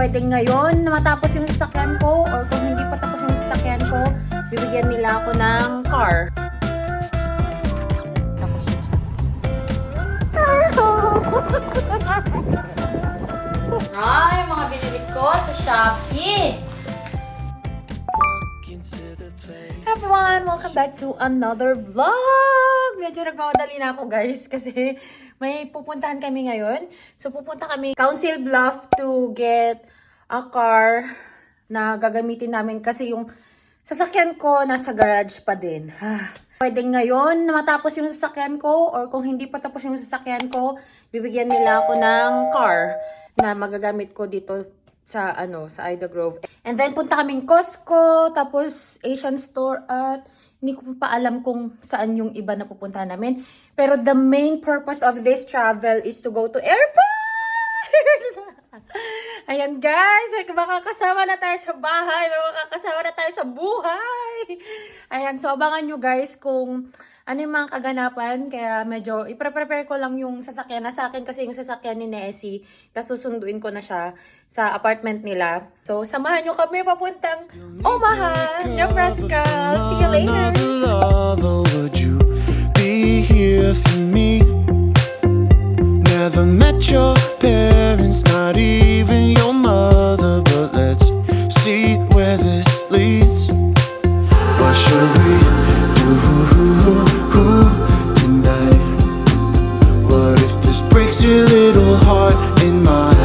Pwede ngayon na matapos yung sasakyan ko, or kung hindi pa tapos yung sasakyan ko, bibigyan nila ako ng car. Ay, mga binili ko sa Shopee. Everyone, welcome back to another vlog! Medyo nagmamadali na ako guys kasi may pupuntahan kami ngayon. So pupunta kami Council Bluff to get a car na gagamitin namin kasi yung sasakyan ko nasa garage pa din. Pwede ngayon na matapos yung sasakyan ko, or kung hindi pa tapos yung sasakyan ko, bibigyan nila ako ng car na magagamit ko dito sa sa Ida Grove. And then punta kaming Costco, tapos Asian store, at hindi ko pa alam kung saan yung iba na pupuntahan namin. Pero the main purpose of this travel is to go to airport! Ayan guys, makakasama na tayo sa bahay, makakasama na tayo sa buhay. Ayan, so abangan nyo guys kung ano yung mga kaganapan. Kaya medyo i-prepare ko lang yung sasakyan na sa akin kasi yung sasakyan ni Nessie. Tapos susunduin ko na siya sa apartment nila. So samahan nyo kami papuntang Omaha, Nebraska. See you later! Would you be here for me? Never met your parents, not even your mother. But let's see where this leads. What should we do tonight? What if this breaks your little heart in mine?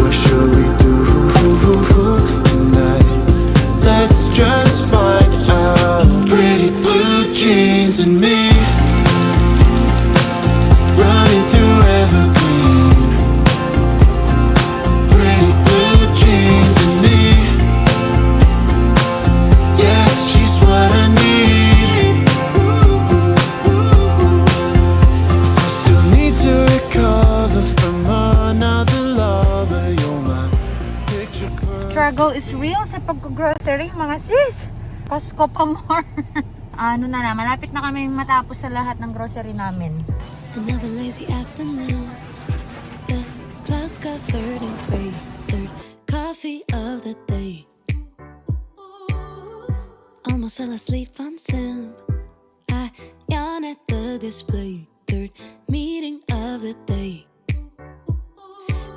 What should we do tonight? Let's just find out. Pretty blue jeans and me, running through evergreen. Pretty blue jeans and me, yeah, she's what I need. I still need to recover from another lover. You're my picture perfect. Struggle is real sa pag-grocery, mga sis. Costco pa more. Malapit na kami matapos sa lahat ng grocery namin. Another lazy afternoon. The clouds covered in gray. Third coffee of the day. Almost fell asleep on Zoom. I yawn at the display. Third meeting of the day.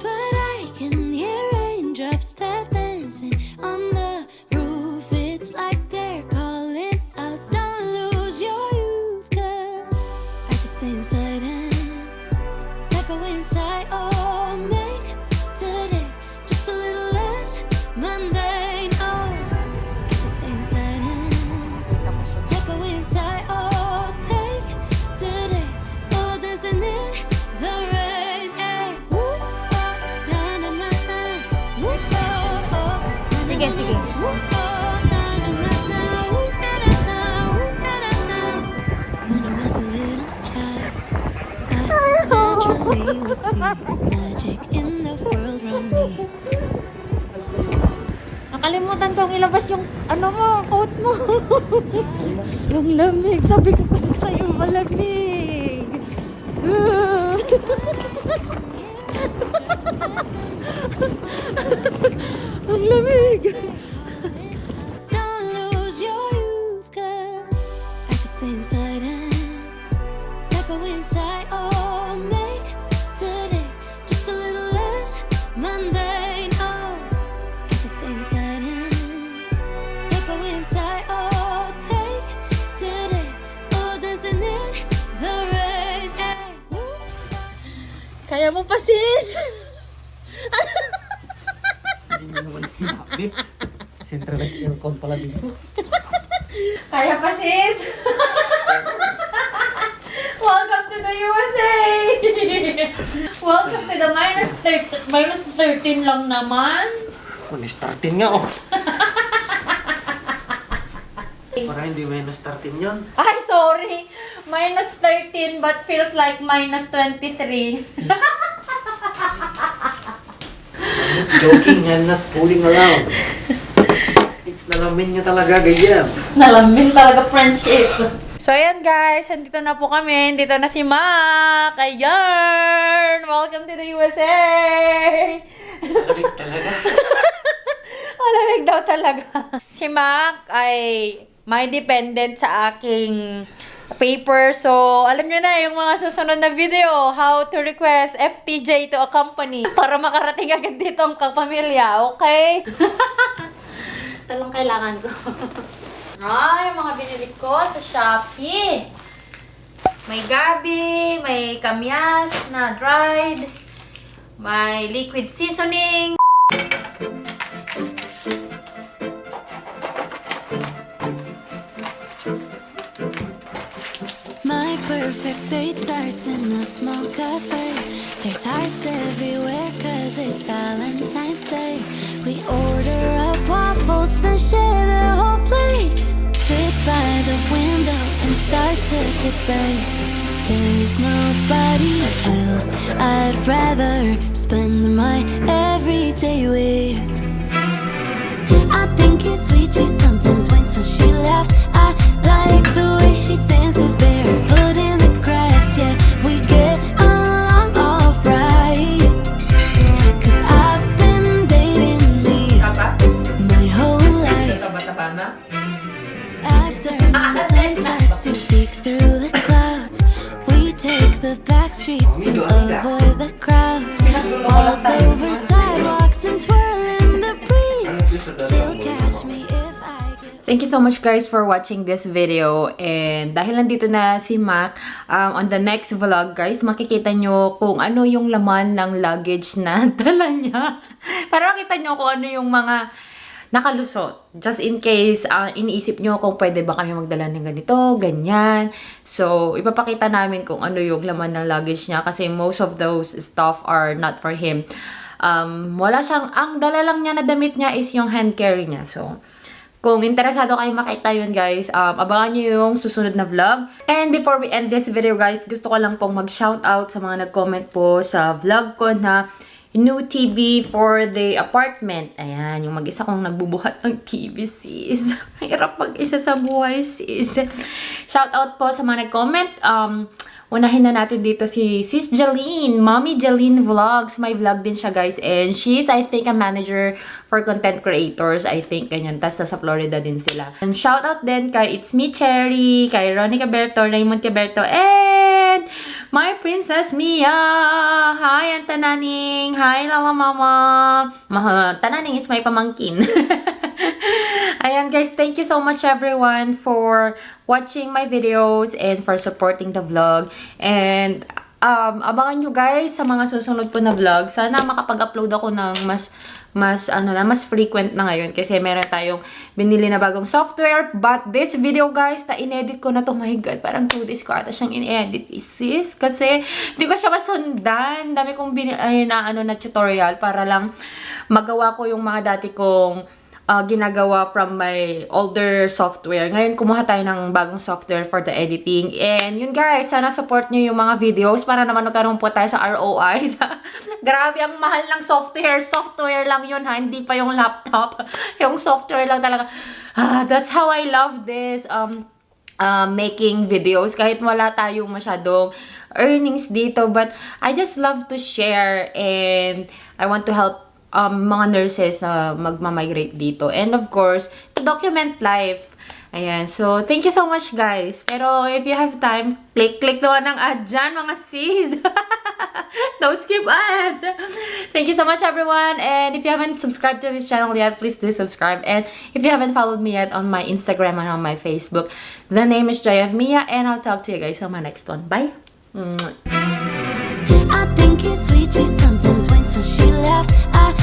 But I can hear raindrops tap dancing on the roof. It's like they're calling out, don't lose your youth, 'cause I can stay inside and step away inside. Oh, make today just a little less mundane. Oh, I can stay inside and step away inside. Oh, take today, oh, dancing in the rain. Hey, woo, oh, na na na na, woo, oh, oh, Sige, sige. woo, oh, na na na na, woo, na na na, woo, na na na. When I was a little child, I naturally would see magic in the world around me. Nakalimutan kong ilabas yung coat mo. Yung lamig. Sabi ko kasi sa'yo, malamig. Ang lamig. Don't lose your youth, 'cause I can stay inside and step away inside. Oh, make today just a little less mundane. Oh, I can stay inside and step away inside. Oh, take today, oh, dancing in the rain. Hey, woo. Kaya mo pa, sis? Hindi mo naman sinabi. Centralized aircon pala dito. Kaya pa, sis? Welcome to the USA! Welcome to the minus 13 lang naman. -13 nga oh. Parang hindi -13 yun. Ay, sorry. Minus 13 but feels like minus 23. Joking, I'm not fooling around. It's nalamin niya talaga, ganyan. Nalamin talaga friendship. So, ayan guys, andito na po kami. Dito na si Mac. Ayan! Welcome to the USA! Malamig talaga. Malamig daw talaga. Si Mac ay may dependent sa aking paper. So, alam nyo na yung mga susunod na video. How to request FTJ to a company para makarating agad dito ang kapamilya. Okay? Talong kailangan ko. Ay, mga binili ko sa Shopee. May gabi, may kamyas na dried, may liquid seasoning. My perfect date starts in a small cafe. There's hearts everywhere cause it's Valentine's Day. We order up waffles, then share the whole plate. Sit by the window and start to debate. There's nobody else I'd rather spend my everyday with. I think it's sweet, she sometimes winks when she laughs. I like the way she dances barefoot in the grass. Yeah, we get along alright. Cause I've been dating me my whole life. Afternoon sun starts to peek through the clouds. We take the back streets to avoid the crowds. Waltz over sidewalks and twirl in the breeze. She'll catch me if I get... Thank you so much guys for watching this video. And dahil nandito na si Mac, on the next vlog guys, makikita nyo kung ano yung laman ng luggage na dala niya. Para makita nyo kung ano yung mga nakalusot. Just in case, iniisip nyo kung pwede ba kami magdala ng ganito, ganyan. So, ipapakita namin kung ano yung laman ng luggage niya kasi most of those stuff are not for him. Wala siyang, ang dala lang niya na damit niya is yung hand carry niya. So, kung interesado kayo makita yun guys, abangan nyo yung susunod na vlog. And before we end this video guys, gusto ko lang pong mag-shoutout sa mga nag-comment po sa vlog ko na new TV for the apartment. Ayan, yung mag-isa kong nagbubuhat ng TV, sis. Hirap mag-isa sa buhay, sis. Shoutout po sa mga nag-comment. Unahin na natin dito si Sis Jaline, Mommy Jaline Vlogs. May vlog din siya, guys. And she's, I think, a manager for content creators. I think, ganyan. Tas nasa Florida din sila. And shoutout din kay It's Me Cherry, kay Ronnie Caberto, Raymond Caberto, and my Princess Mia. Hi, Aunt Tananing. Hi, Lala Mama. Tananing is my pamangkin. Ayan guys, thank you so much everyone for watching my videos and for supporting the vlog. And abangan nyo guys sa mga susunod po na vlog. Sana makapag-upload ako ng mas frequent na ngayon kasi meron tayong binili na bagong software. But this video guys, na inedit ko na to, my god, parang 2 days ko ata siyang in-edit, sis. Kasi di ko siya masundan. Dami kong na tutorial para lang magawa ko yung mga dati kong ginagawa from my older software. Ngayon, kumuha tayo ng bagong software for the editing. And yun guys, sana support nyo yung mga videos para naman magkaroon po tayo sa ROI. Grabe, ang mahal ng software. Software lang yun ha, hindi pa yung laptop. Yung software lang talaga. That's how I love this making videos. Kahit wala tayong masyadong earnings dito. But I just love to share and I want to help mga nurses na magmamigrate dito. And of course, to document life. Ayan. So, thank you so much, guys. Pero if you have time, click naman ng ad dyan, mga sis. Don't skip ads. Thank you so much, everyone. And if you haven't subscribed to this channel yet, please do subscribe. And if you haven't followed me yet on my Instagram and on my Facebook, the name is JoyOfMia. And I'll talk to you guys on my next one. Bye. I think it's sweet, she sometimes winks when she laughs. I